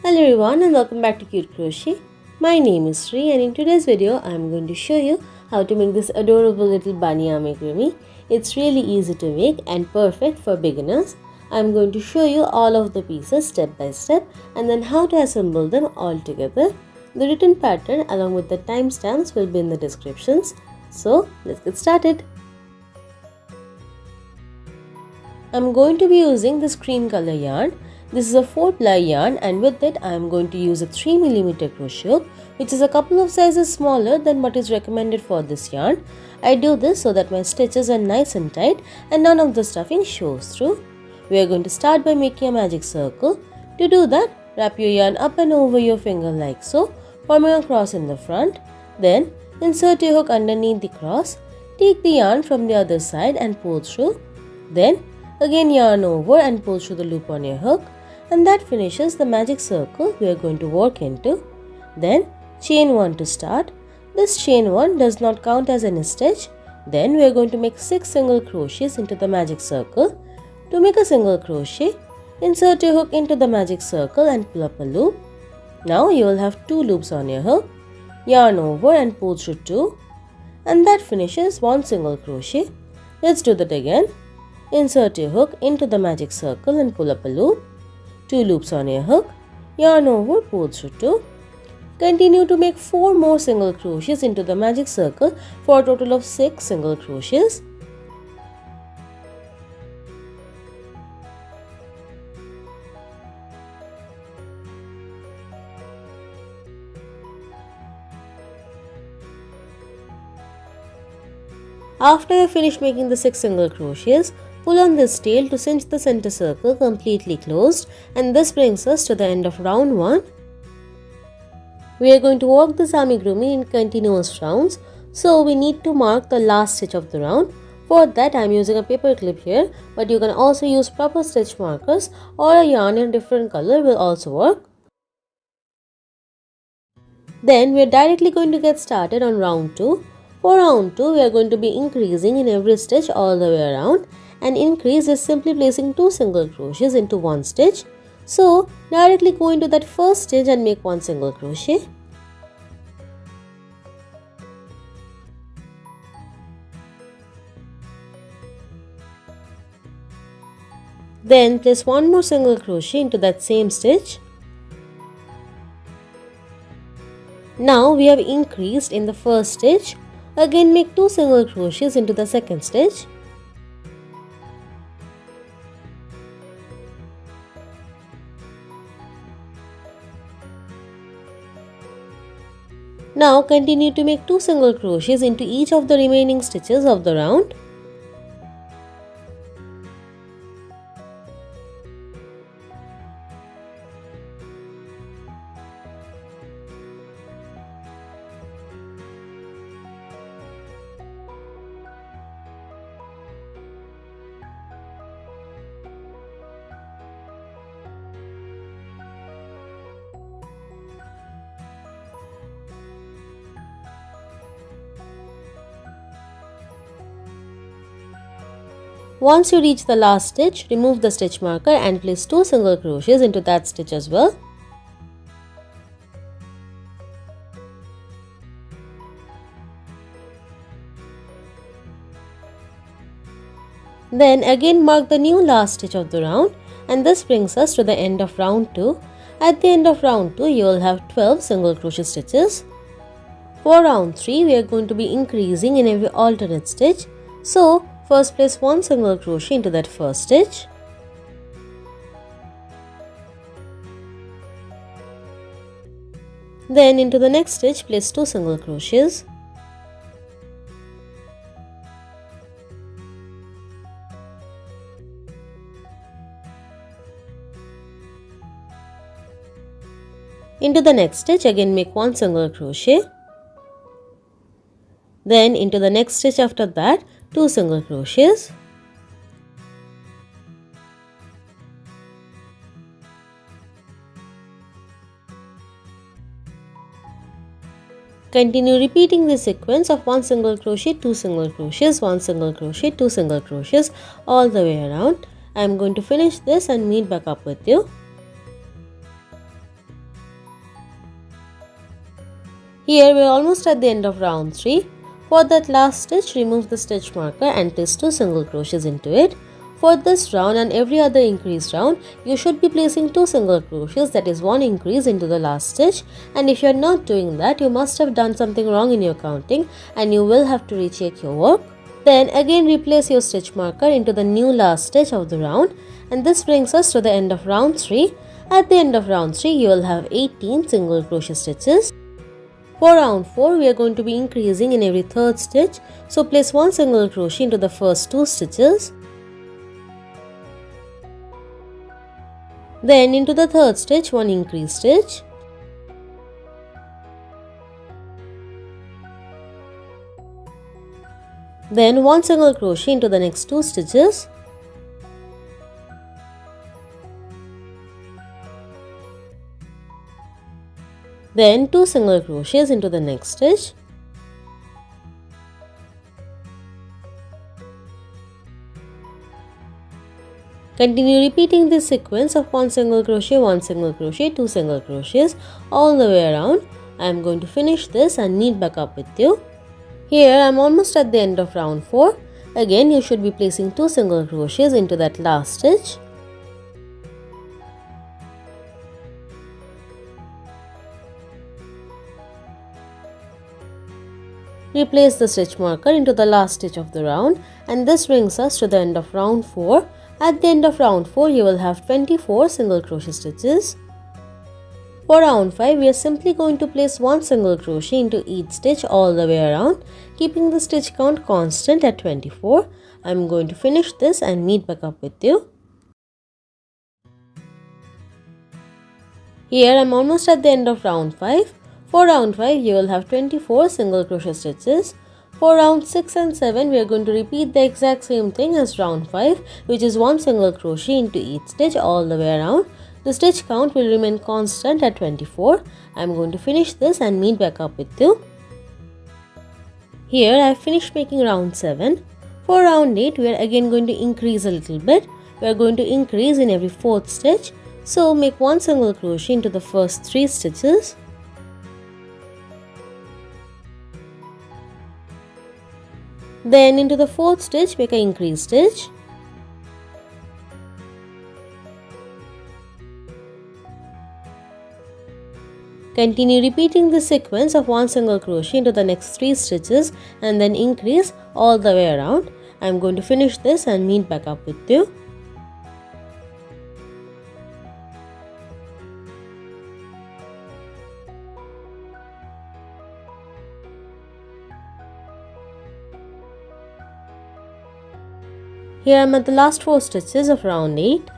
Hello everyone and welcome back to Cute Crochet. My name is Sri and in today's video I am going to show you how to make this adorable little bunny amigurumi. It's really easy to make and perfect for beginners. I am going to show you all of the pieces step by step and then how to assemble them all together. The written pattern along with the timestamps will be in the descriptions. So let's get started. I am going to be using this cream color yarn. This is a 4-ply yarn and with it I am going to use a 3mm crochet hook, which is a couple of sizes smaller than what is recommended for this yarn. I do this so that my stitches are nice and tight and none of the stuffing shows through. We are going to start by making a magic circle. To do that, wrap your yarn up and over your finger like so, forming a cross in the front. Then insert your hook underneath the cross. Take the yarn from the other side and pull through. Then again yarn over and pull through the loop on your hook. And that finishes the magic circle we are going to work into. Then chain 1 to start. This chain 1 does not count as any stitch. Then we are going to make 6 single crochets into the magic circle. To make a single crochet, insert your hook into the magic circle and pull up a loop. Now you will have 2 loops on your hook. Yarn over and pull through 2. And that finishes 1 single crochet. Let's do that again. Insert your hook into the magic circle and pull up a loop. 2 loops on your hook, yarn over, pull through 2. Continue to make 4 more single crochets into the magic circle for a total of 6 single crochets. After you finish making the 6 single crochets, pull on this tail to cinch the center circle completely closed, and this brings us to the end of round 1. We are going to work this amigurumi in continuous rounds, so we need to mark the last stitch of the round. For that I am using a paper clip here, but you can also use proper stitch markers or a yarn in a different color will also work. Then we are directly going to get started on round 2. For round 2 we are going to be increasing in every stitch all the way around. An increase is simply placing 2 single crochets into one stitch. So directly go into that first stitch and make 1 single crochet. Then place 1 more single crochet into that same stitch. Now we have increased in the first stitch. Again make 2 single crochets into the second stitch. Now continue to make 2 single crochets into each of the remaining stitches of the round. Once you reach the last stitch, remove the stitch marker and place 2 single crochets into that stitch as well. Then again mark the new last stitch of the round, and this brings us to the end of round 2. At the end of round 2 you will have 12 single crochet stitches. For round 3 we are going to be increasing in every alternate stitch. So first place 1 single crochet into that first stitch. Then into the next stitch place 2 single crochets. Into the next stitch again make 1 single crochet. Then into the next stitch after that 2 single crochets. Continue repeating this sequence of 1 single crochet, 2 single crochets, 1 single crochet, 2 single crochets all the way around. I am going to finish this and meet back up with you. Here we are almost at the end of round 3. For that last stitch, remove the stitch marker and place 2 single crochets into it. For this round and every other increase round, you should be placing 2 single crochets, that is 1 increase into the last stitch, and if you are not doing that, you must have done something wrong in your counting and you will have to recheck your work. Then again replace your stitch marker into the new last stitch of the round, and this brings us to the end of round 3. At the end of round 3, you will have 18 single crochet stitches. For round 4, we are going to be increasing in every third stitch, so place 1 single crochet into the first 2 stitches. Then into the third stitch, 1 increase stitch. Then 1 single crochet into the next 2 stitches. Then 2 single crochets into the next stitch. Continue repeating this sequence of 1 single crochet, 1 single crochet, 2 single crochets all the way around. I am going to finish this and knit back up with you. Here I am almost at the end of round 4. Again you should be placing 2 single crochets into that last stitch. Replace the stitch marker into the last stitch of the round, and this brings us to the end of round 4. At the end of round 4, you will have 24 single crochet stitches. For round 5, we are simply going to place 1 single crochet into each stitch all the way around, keeping the stitch count constant at 24. I am going to finish this and meet back up with you. Here I am almost at the end of round 5. For round 5, you will have 24 single crochet stitches. For round 6 and 7, we are going to repeat the exact same thing as round 5, which is 1 single crochet into each stitch all the way around. The stitch count will remain constant at 24. I am going to finish this and meet back up with you. Here I have finished making round 7. For round 8, we are again going to increase a little bit. We are going to increase in every 4th stitch. So make 1 single crochet into the first 3 stitches. Then into the 4th stitch, make an increase stitch. Continue repeating the sequence of 1 single crochet into the next 3 stitches and then increase all the way around. I am going to finish this and meet back up with you. Here I am at the last 4 stitches of round 8.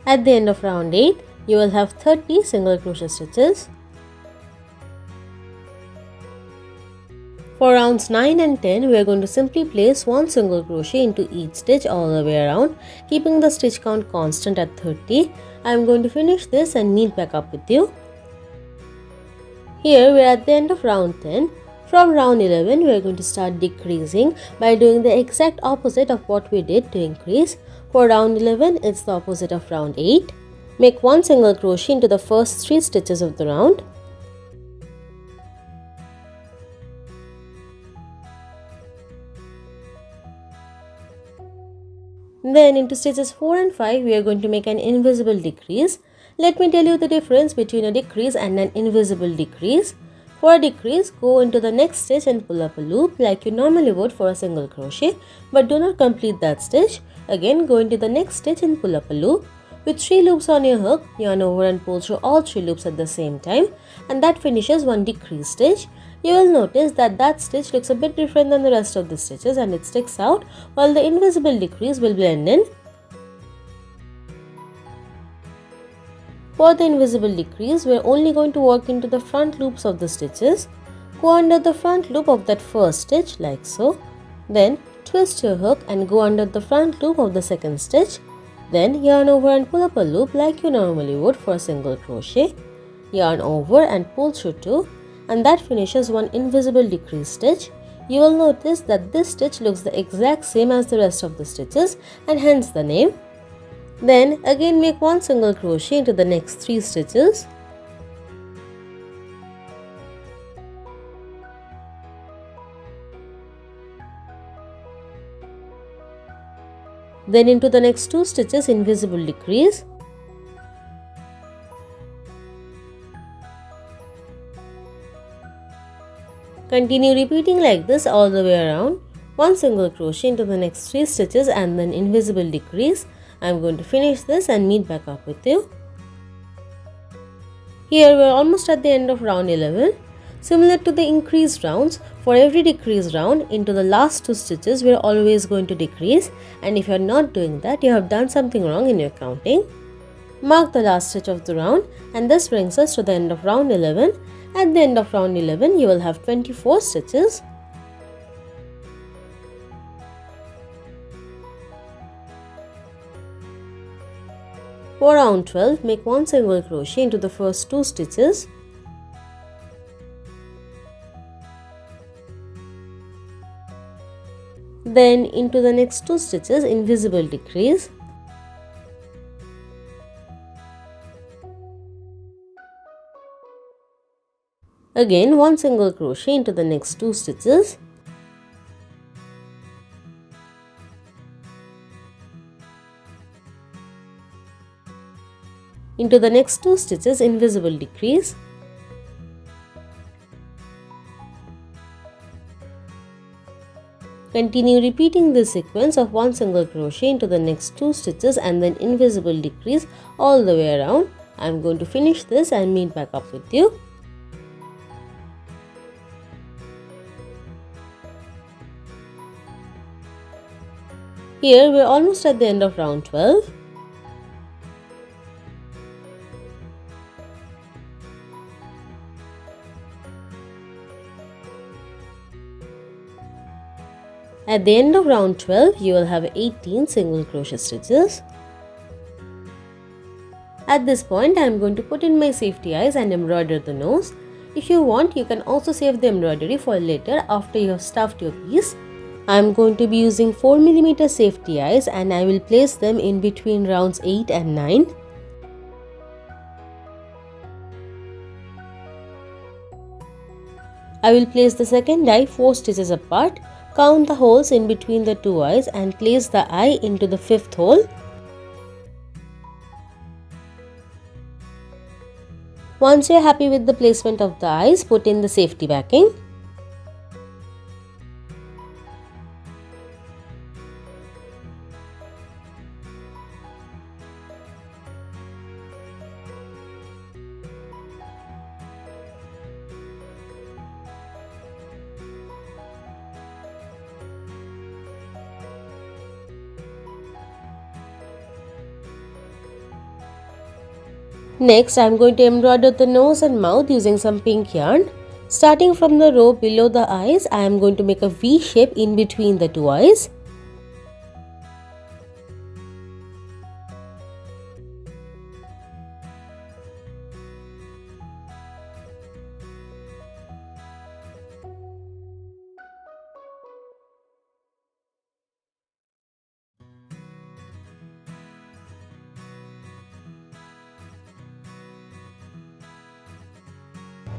At the end of round 8, you will have 30 single crochet stitches. For rounds 9 and 10, we are going to simply place 1 single crochet into each stitch all the way around, keeping the stitch count constant at 30. I am going to finish this and meet back up with you. Here we are at the end of round 10. From round 11, we are going to start decreasing by doing the exact opposite of what we did to increase. For round 11, it's the opposite of round 8. Make 1 single crochet into the first 3 stitches of the round. Then into stitches 4 and 5, we are going to make an invisible decrease. Let me tell you the difference between a decrease and an invisible decrease. For a decrease, go into the next stitch and pull up a loop like you normally would for a single crochet, but do not complete that stitch. Again, go into the next stitch and pull up a loop. With 3 loops on your hook, yarn over and pull through all 3 loops at the same time, and that finishes one decrease stitch. You will notice that that stitch looks a bit different than the rest of the stitches and it sticks out, while the invisible decrease will blend in. For the invisible decrease, we are only going to work into the front loops of the stitches. Go under the front loop of that first stitch like so. Then twist your hook and go under the front loop of the second stitch. Then yarn over and pull up a loop like you normally would for a single crochet. Yarn over and pull through 2, and that finishes one invisible decrease stitch. You will notice that this stitch looks the exact same as the rest of the stitches and hence the name. Then again make one single crochet into the next 3 stitches. Then into the next 2 stitches invisible decrease. Continue repeating like this all the way around. One single crochet into the next 3 stitches and then invisible decrease. I am going to finish this and meet back up with you. Here we are almost at the end of round 11. Similar to the increased rounds, for every decrease round into the last 2 stitches we are always going to decrease, and if you are not doing that, you have done something wrong in your counting. Mark the last stitch of the round, and this brings us to the end of round 11. At the end of round 11 you will have 24 stitches. For round 12, make one single crochet into the first 2 stitches. Then into the next 2 stitches invisible decrease. Again one single crochet into the next 2 stitches. Into the next 2 stitches invisible decrease. Continue repeating this sequence of one single crochet into the next 2 stitches and then invisible decrease all the way around. I am going to finish this and meet back up with you. Here we are almost at the end of round 12. At the end of round 12, you will have 18 single crochet stitches. At this point, I am going to put in my safety eyes and embroider the nose. If you want, you can also save the embroidery for later after you have stuffed your piece. I am going to be using 4mm safety eyes and I will place them in between rounds 8 and 9. I will place the second eye 4 stitches apart. Count the holes in between the 2 eyes and place the eye into the 5th hole. Once you are happy with the placement of the eyes, put in the safety backing. Next, I am going to embroider the nose and mouth using some pink yarn. Starting from the row below the eyes, I am going to make a V shape in between the 2 eyes.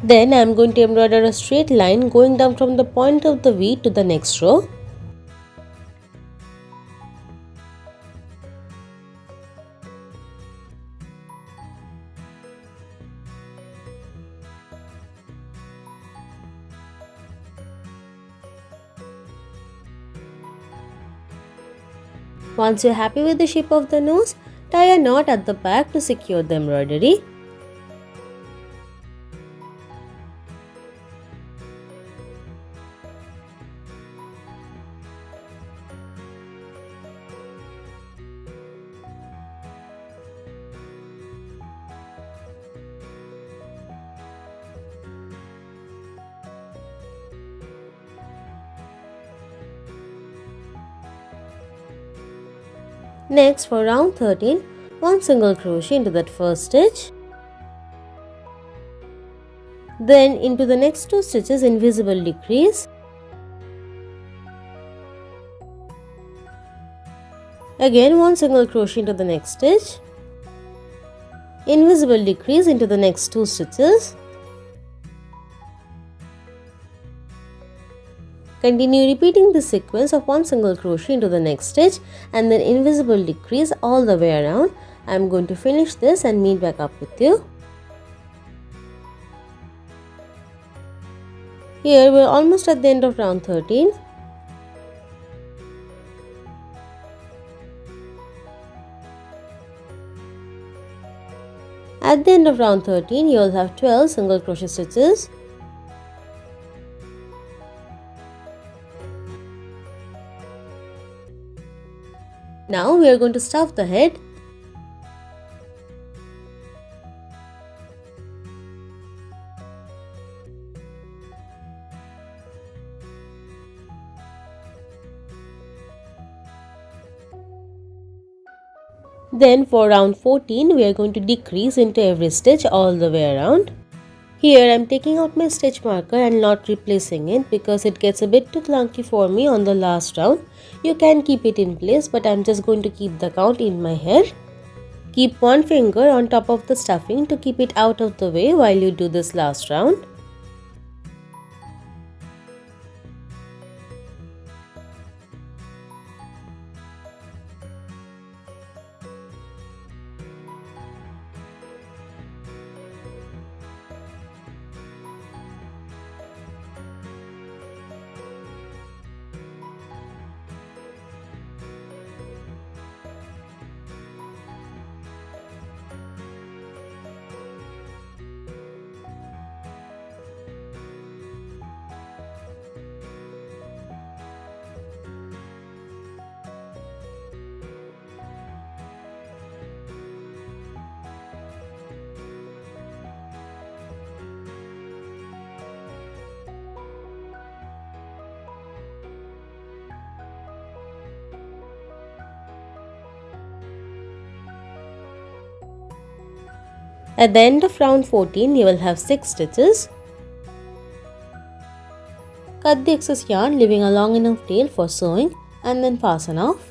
Then I am going to embroider a straight line going down from the point of the V to the next row. Once you are happy with the shape of the nose, tie a knot at the back to secure the embroidery. Next, for round 13, one single crochet into that first stitch. Then into the next 2 stitches, invisible decrease. Again, one single crochet into the next stitch. Invisible decrease into the next 2 stitches. Continue repeating this sequence of one single crochet into the next stitch and then invisible decrease all the way around. I am going to finish this and meet back up with you. Here we are almost at the end of round 13. At the end of round 13, you will have 12 single crochet stitches. Now we are going to stuff the head. Then for round 14, we are going to decrease into every stitch all the way around. Here I am taking out my stitch marker and not replacing it because it gets a bit too clunky for me on the last round. You can keep it in place, but I am just going to keep the count in my head. Keep one finger on top of the stuffing to keep it out of the way while you do this last round. At the end of round 14, you will have 6 stitches. Cut the excess yarn, leaving a long enough tail for sewing, and then fasten off.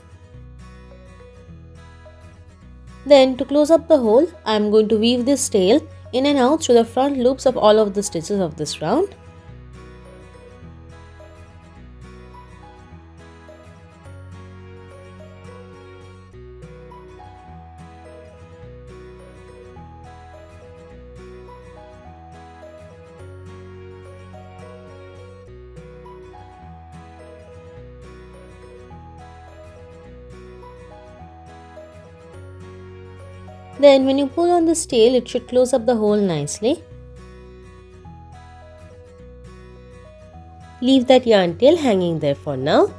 Then to close up the hole, I am going to weave this tail in and out through the front loops of all of the stitches of this round. Then when you pull on this tail, it should close up the hole nicely. Leave that yarn tail hanging there for now.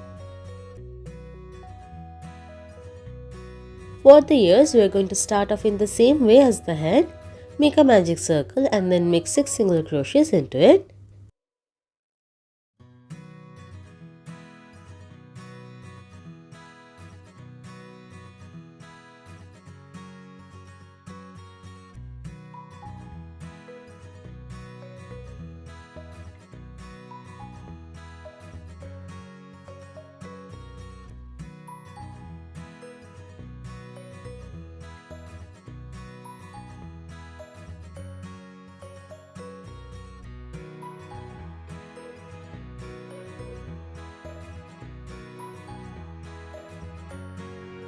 For the ears, we are going to start off in the same way as the head. Make a magic circle and then make 6 single crochets into it.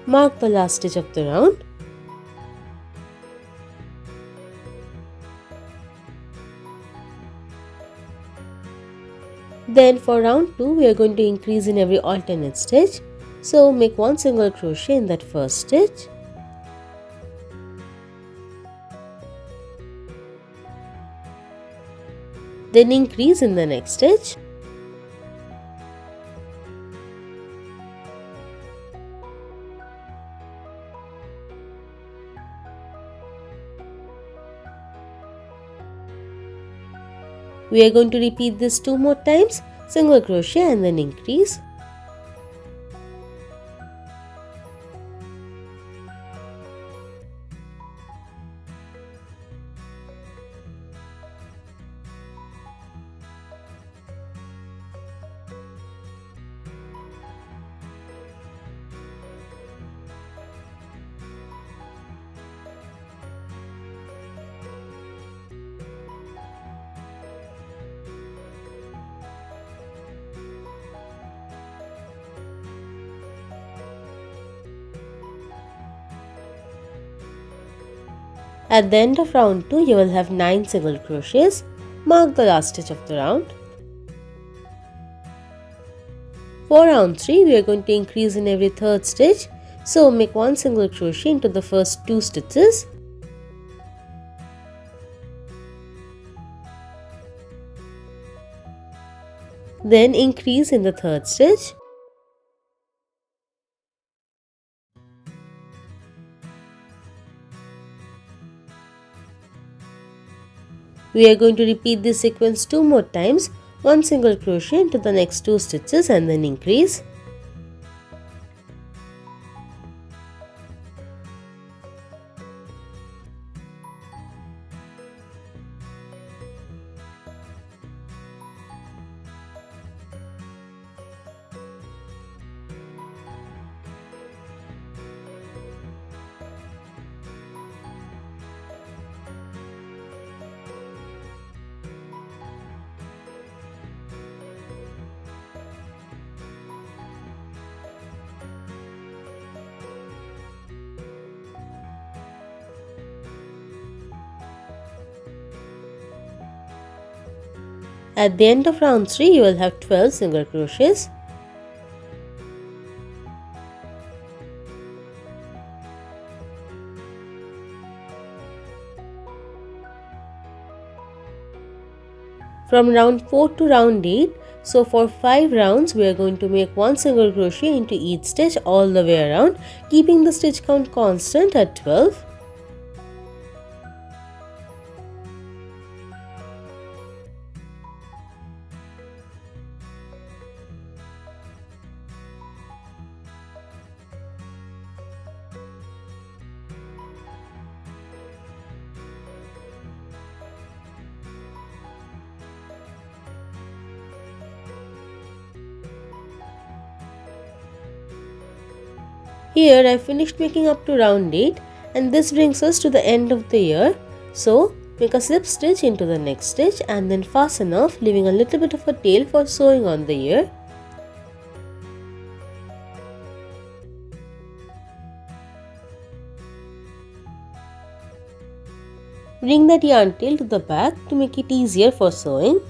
Mark the last stitch of the round. Then for round 2, we are going to increase in every alternate stitch. So make 1 single crochet in that first stitch. Then increase in the next stitch. We are going to repeat this 2 more times, single crochet and then increase. At the end of round 2, you will have 9 single crochets. Mark the last stitch of the round. For round 3, we are going to increase in every third stitch. So make 1 single crochet into the first 2 stitches. Then increase in the third stitch. We are going to repeat this sequence 2 more times. 1 single crochet into the next 2 stitches and then increase. At the end of round 3, you will have 12 single crochets. From round 4 to round 8, so for 5 rounds, we are going to make 1 single crochet into each stitch all the way around, keeping the stitch count constant at 12. Here I finished making up to round 8 and this brings us to the end of the ear. So make a slip stitch into the next stitch and then fasten off, leaving a little bit of a tail for sewing on the ear. Bring that yarn tail to the back to make it easier for sewing.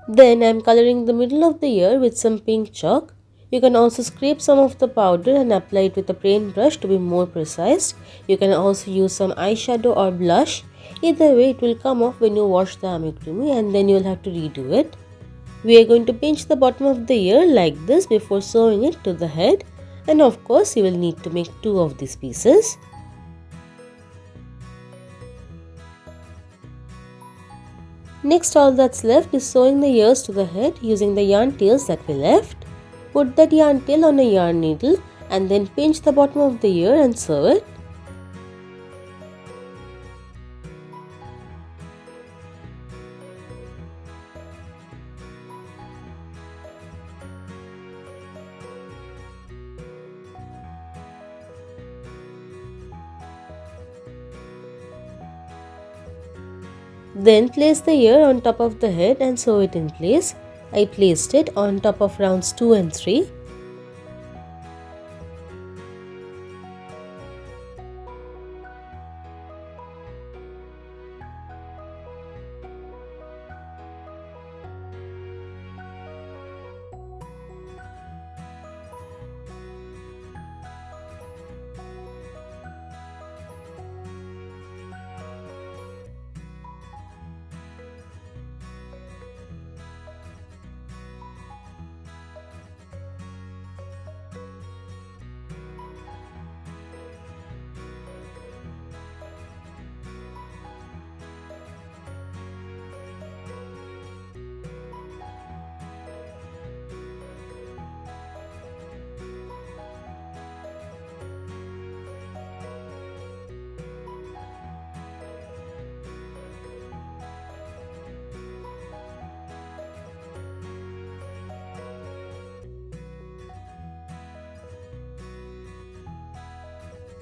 Then I am coloring the middle of the ear with some pink chalk. You can also scrape some of the powder and apply it with a paint brush to be more precise. You can also use some eyeshadow or blush. Either way, it will come off when you wash the amigurumi and then you will have to redo it. We are going to pinch the bottom of the ear like this before sewing it to the head, and of course you will need to make 2 of these pieces. Next, all that's left is sewing the ears to the head using the yarn tails that we left. Put that yarn tail on a yarn needle and then pinch the bottom of the ear and sew it. Then place the ear on top of the head and sew it in place. I placed it on top of rounds 2 and 3.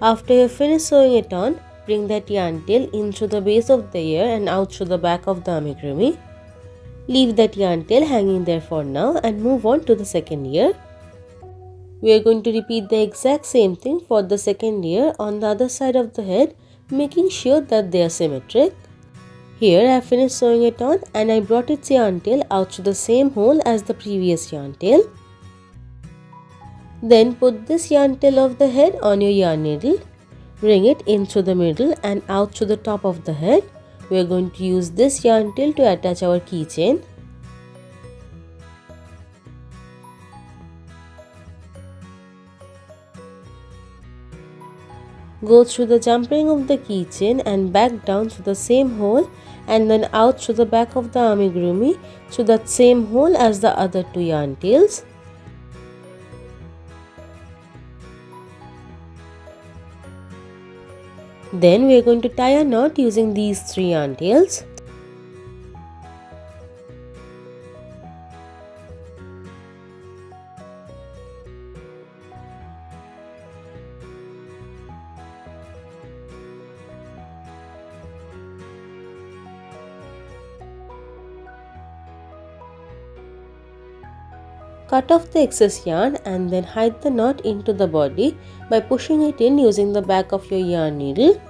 After you finish sewing it on, bring that yarn tail in through the base of the ear and out through the back of the amigurumi. Leave that yarn tail hanging there for now and move on to the second ear. We are going to repeat the exact same thing for the second ear on the other side of the head, making sure that they are symmetric. Here I have finished sewing it on and I brought its yarn tail out to the same hole as the previous yarn tail. Then put this yarn tail of the head on your yarn needle. Bring it in through the middle and out to the top of the head. We are going to use this yarn tail to attach our keychain. Go through the jump ring of the keychain and back down through the same hole and then out through the back of the amigurumi through that same hole as the other two yarn tails. Then we are going to tie a knot using these three yarn tails. Cut off the excess yarn and then hide the knot into the body by pushing it in using the back of your yarn needle.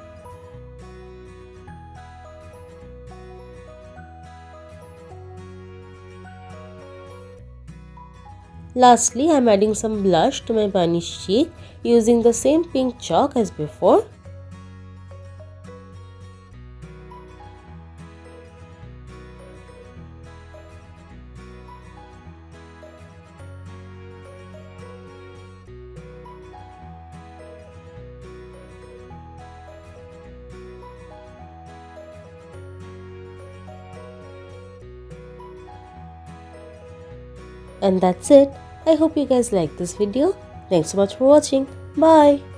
Lastly, I am adding some blush to my bunny's cheek using the same pink chalk as before. And that's it. I hope you guys liked this video. Thanks so much for watching. Bye.